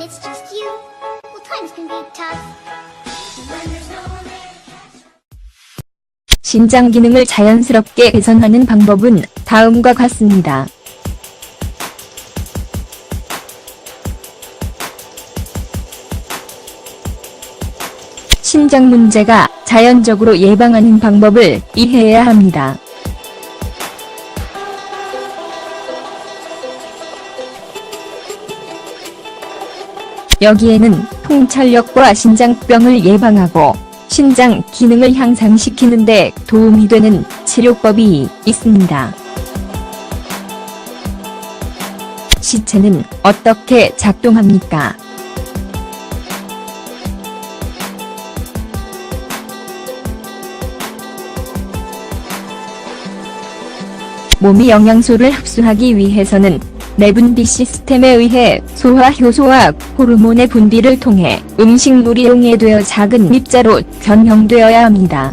when it's just you, well, times can be tough. When there's no one there. 신장 기능을 자연스럽게 개선하는 방법은 다음과 같습니다. 신장 문제가 자연적으로 예방하는 방법을 이해해야 합니다. 여기에는 통찰력과 신장병을 예방하고 신장 기능을 향상시키는 데 도움이 되는 치료법이 있습니다. 시체는 어떻게 작동합니까? 몸이 영양소를 흡수하기 위해서는 내분비 시스템에 의해 소화효소와 호르몬의 분비를 통해 음식물이 용해되어 작은 입자로 변형되어야 합니다.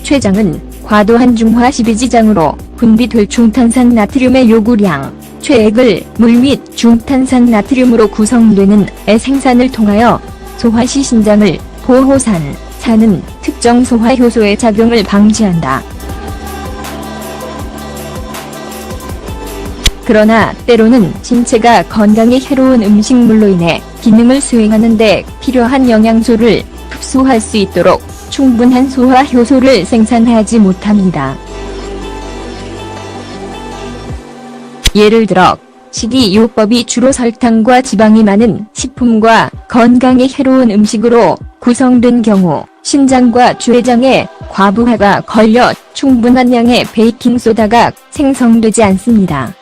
췌장은 과도한 중화 12지장으로 분비될 중탄산 나트륨의 요구량, 췌액을 물 및 중탄산 나트륨으로 구성되는 의 생산을 통하여 소화시 신장을 보호하는 특정 소화효소의 작용을 방지한다. 그러나 때로는 신체가 건강에 해로운 음식물로 인해 기능을 수행하는 데 필요한 영양소를 흡수할 수 있도록 충분한 소화효소를 생산하지 못합니다. 예를 들어 식이요법이 주로 설탕과 지방이 많은 식품과 건강에 해로운 음식으로 구성된 경우 신장과 췌장에 과부하가 걸려 충분한 양의 베이킹소다가 생성되지 않습니다.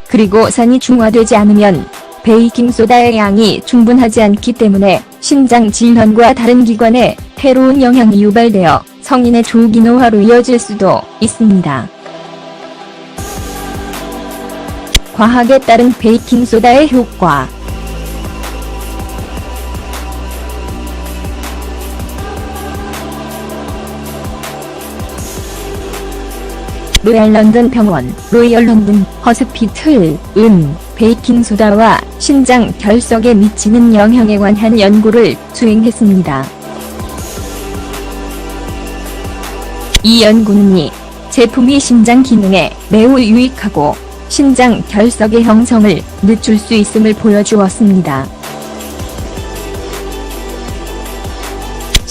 그리고 산이 중화되지 않으면 베이킹소다의 양이 충분하지 않기 때문에 신장 질환과 다른 기관에 해로운 영향이 유발되어 성인의 조기노화로 이어질 수도 있습니다. 과학에 따른 베이킹소다의 효과. 로얄 런던 병원, 로열 런던 허스피틀은 베이킹소다와 신장 결석에 미치는 영향에 관한 연구를 수행했습니다. 이 연구는 이 제품이 신장 기능에 매우 유익하고 신장 결석의 형성을 늦출 수 있음을 보여주었습니다.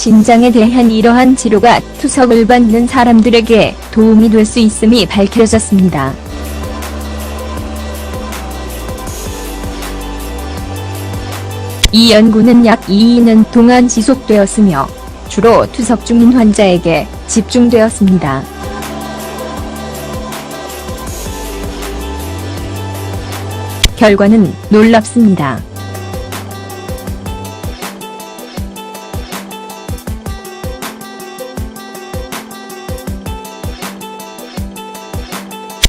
신장에 대한 이러한 치료가 투석을 받는 사람들에게 도움이 될 수 있음이 밝혀졌습니다. 이 연구는 약 2년 동안 지속되었으며 주로 투석 중인 환자에게 집중되었습니다. 결과는 놀랍습니다.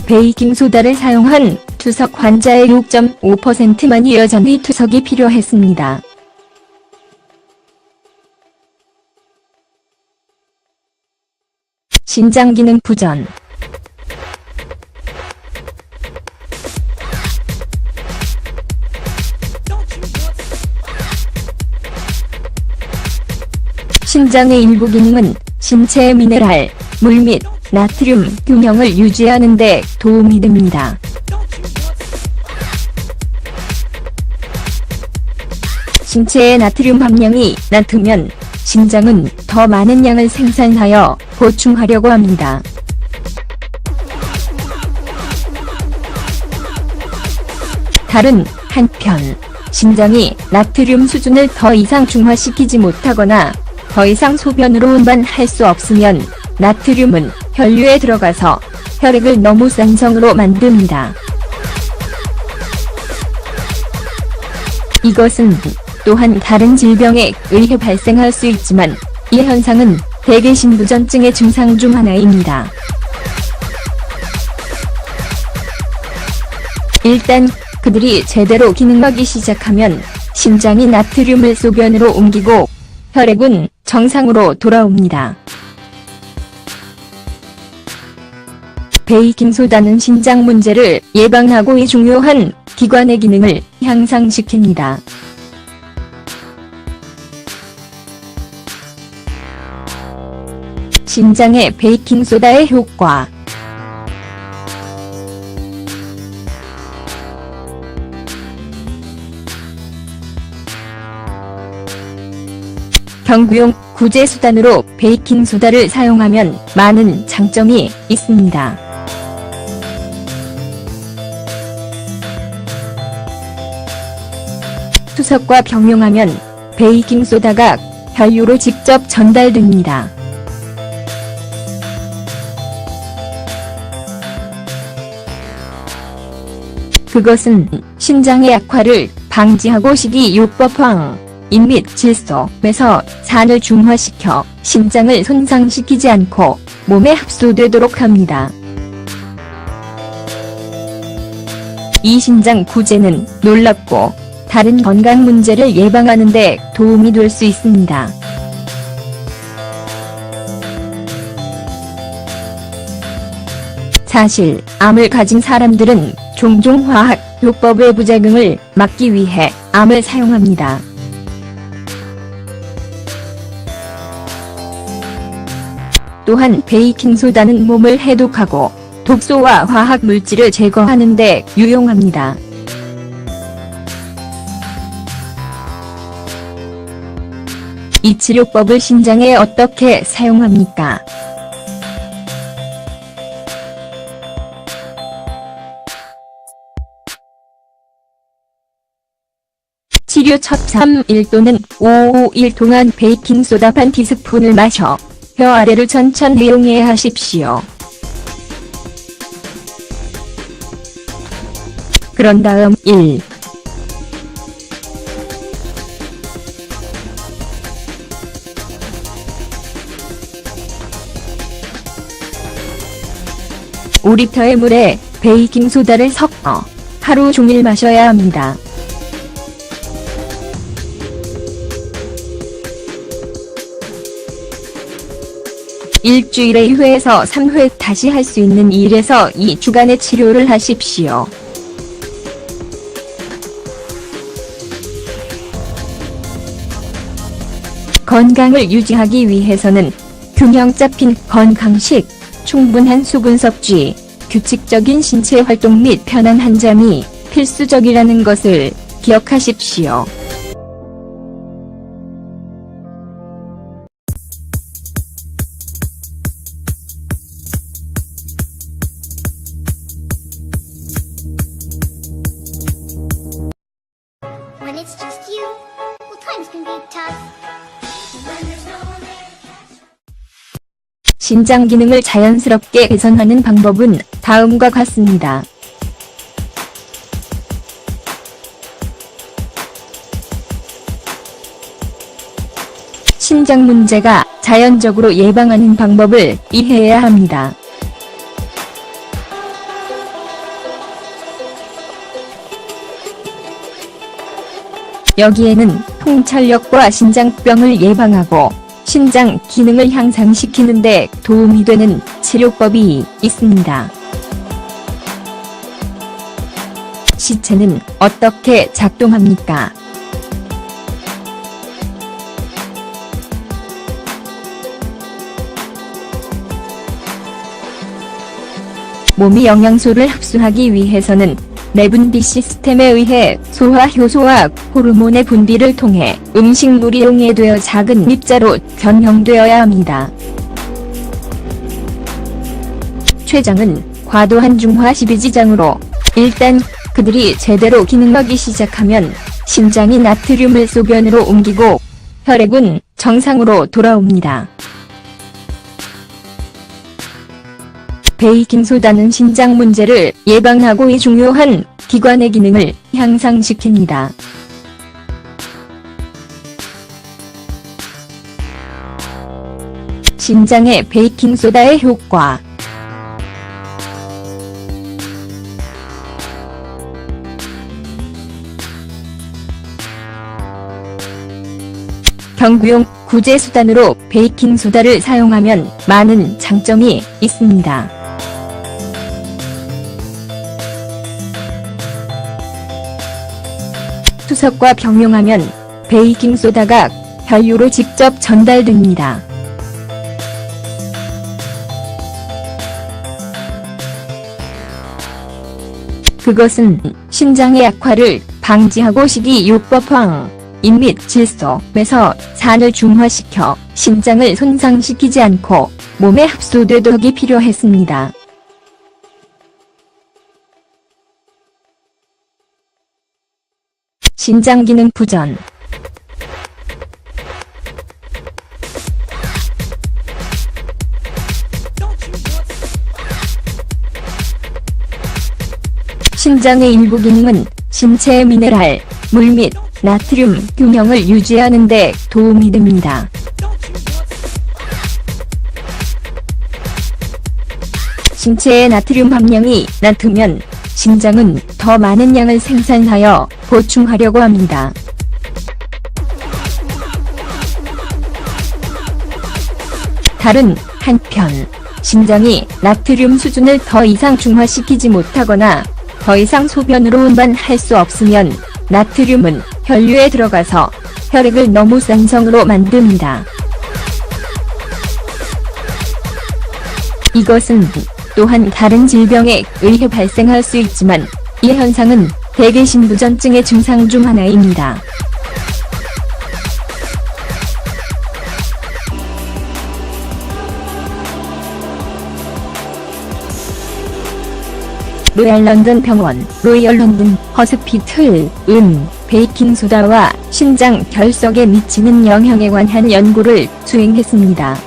베이킹소다를 사용한 투석 환자의 6.5%만이 여전히 투석이 필요했습니다. 신장기능 부전. 신장의 일부 기능은 신체의 미네랄, 물 및 나트륨 균형을 유지하는 데 도움이 됩니다. 신체의 나트륨 함량이 낮으면 신장은 더 많은 양을 생산하여 보충하려고 합니다. 다른 한편, 신장이 나트륨 수준을 더 이상 중화시키지 못하거나 더 이상 소변으로 운반할 수 없으면 나트륨은 혈류에 들어가서 혈액을 너무 싼 성으로 만듭니다. 이것은 또한 다른 질병에 의해 발생할 수 있지만 이 현상은 대개 신부전증의 증상 중 하나입니다. 일단 그들이 제대로 기능하기 시작하면 신장이 나트륨을 소변으로 옮기고 혈액은 정상으로 돌아옵니다. 베이킹소다는 신장 문제를 예방하고 이 중요한 기관의 기능을 향상시킵니다. 신장에 베이킹소다의 효과. 경구용 구제수단으로 베이킹소다를 사용하면 많은 장점이 있습니다. 투석과 병용하면 베이킹소다가 혈류로 직접 전달됩니다. 그것은 신장의 약화를 방지하고 식이요법황 인 및 질소에서 산을 중화시켜 신장을 손상시키지 않고 몸에 흡수되도록 합니다. 이 신장 구제는 놀랍고 다른 건강 문제를 예방하는 데 도움이 될 수 있습니다. 사실 암을 가진 사람들은 종종 화학 요법의 부작용을 막기 위해 암을 사용합니다. 또한 베이킹소다는 몸을 해독하고 독소와 화학 물질을 제거하는 데 유용합니다. 이 치료법을 신장에 어떻게 사용합니까? 치료 첫 3일 또는 5일 동안 베이킹소다 반 티스푼을 마셔 혀 아래를 천천히 이용해 하십시오. 그런 다음 1. (5리터의) 물에 베이킹소다를 섞어 하루 종일 마셔야 합니다. 일주일에 2회에서 3회 다시 할 수 있는 1에서 2주간의 치료를 하십시오. 건강을 유지하기 위해서는 균형 잡힌 건강식, 충분한 수분 섭취, 규칙적인 신체 활동 및 편안한 잠이 필수적이라는 것을 기억하십시오. When it's just you, well, times can be tough. When there's no one there to catch up. 신장 기능을 자연스럽게 개선하는 방법은 다음과 같습니다. 신장 문제가 자연적으로 예방하는 방법을 이해해야 합니다. 여기에는 통찰력과 신장병을 예방하고 신장 기능을 향상시키는 데 도움이 되는 치료법이 있습니다. 시체는 어떻게 작동합니까? 몸이 영양소를 흡수하기 위해서는 내분비 시스템에 의해 소화 효소와 호르몬의 분비를 통해 음식물이 용해되어 작은 입자로 변형되어야 합니다. 췌장은 과도한 중화 12지장으로 일단 그들이 제대로 기능하기 시작하면 신장이 나트륨을 소변으로 옮기고 혈액은 정상으로 돌아옵니다. 베이킹소다는 신장 문제를 예방하고 이 중요한 기관의 기능을 향상시킵니다. 신장에 베이킹소다의 효과. 경구용 구제수단으로 베이킹소다를 사용하면 많은 장점이 있습니다. 투석과 병용하면 베이킹소다가 혈류로 직접 전달됩니다. 그것은 신장의 악화를 방지하고 식이요법 인 및 질소에서 산을 중화시켜 신장을 손상시키지 않고 몸에 흡수되도록이 필요했습니다. 신장 기능 부전. 신장의 일부 기능은 신체의 미네랄, 물 및 나트륨 균형을 유지하는 데 도움이 됩니다. 신체의 나트륨 함량이 낮으면 신장은 더 많은 양을 생산하여 보충하려고 합니다. 다른 한편, 신장이 나트륨 수준을 더 이상 중화시키지 못하거나 더 이상 소변으로 운반할 수 없으면 나트륨은 혈류에 들어가서 혈액을 너무 싼 성으로 만듭니다. 이것은 또한 다른 질병에 의해 발생할 수 있지만 이 현상은 대개 신부전증의 증상 중 하나입니다. 로얄 런던 병원, 로열 런던 허스피틀은 베이킹소다와 신장 결석에 미치는 영향에 관한 연구를 수행했습니다.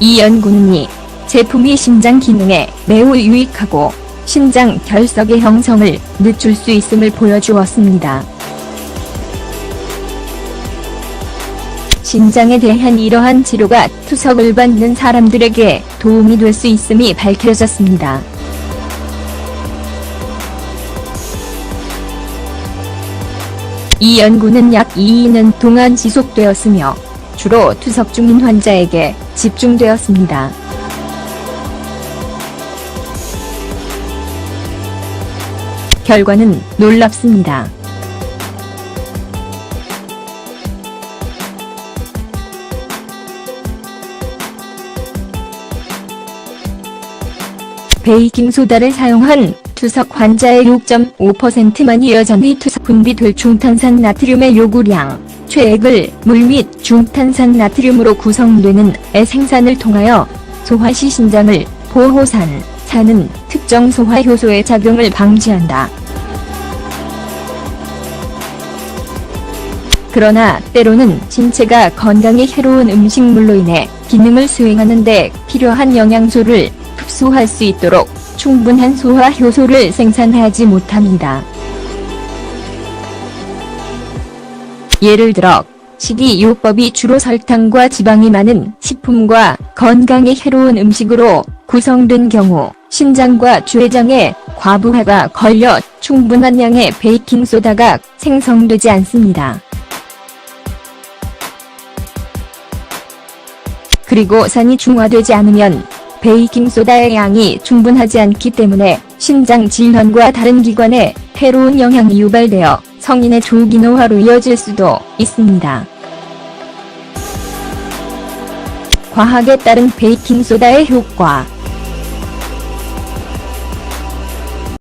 이 연구는 이 제품이 신장 기능에 매우 유익하고 신장 결석의 형성을 늦출 수 있음을 보여주었습니다. 신장에 대한 이러한 치료가 투석을 받는 사람들에게 도움이 될 수 있음이 밝혀졌습니다. 이 연구는 약 2년 동안 지속되었으며 주로 투석 중인 환자에게 집중되었습니다. 결과는 놀랍습니다. 베이킹소다를 사용한 투석 환자의 6.5%만이 여전히 투석 분비될 중탄산 나트륨의 요구량, 최액을 물 및 중탄산 나트륨으로 구성되는 의 생산을 통하여 소화시 신장을 보호사는 특정 소화효소의 작용을 방지한다. 그러나 때로는 신체가 건강에 해로운 음식물로 인해 기능을 수행하는 데 필요한 영양소를 흡수할 수 있도록 충분한 소화효소를 생산하지 못합니다. 예를 들어 식이요법이 주로 설탕과 지방이 많은 식품과 건강에 해로운 음식으로 구성된 경우 신장과 췌장에 과부하가 걸려 충분한 양의 베이킹소다가 생성되지 않습니다. 그리고 산이 중화되지 않으면 베이킹소다의 양이 충분하지 않기 때문에 신장 질환과 다른 기관에 해로운 영향이 유발되어 성인의 조기노화로 이어질 수도 있습니다. 과학에 따른 베이킹소다의 효과.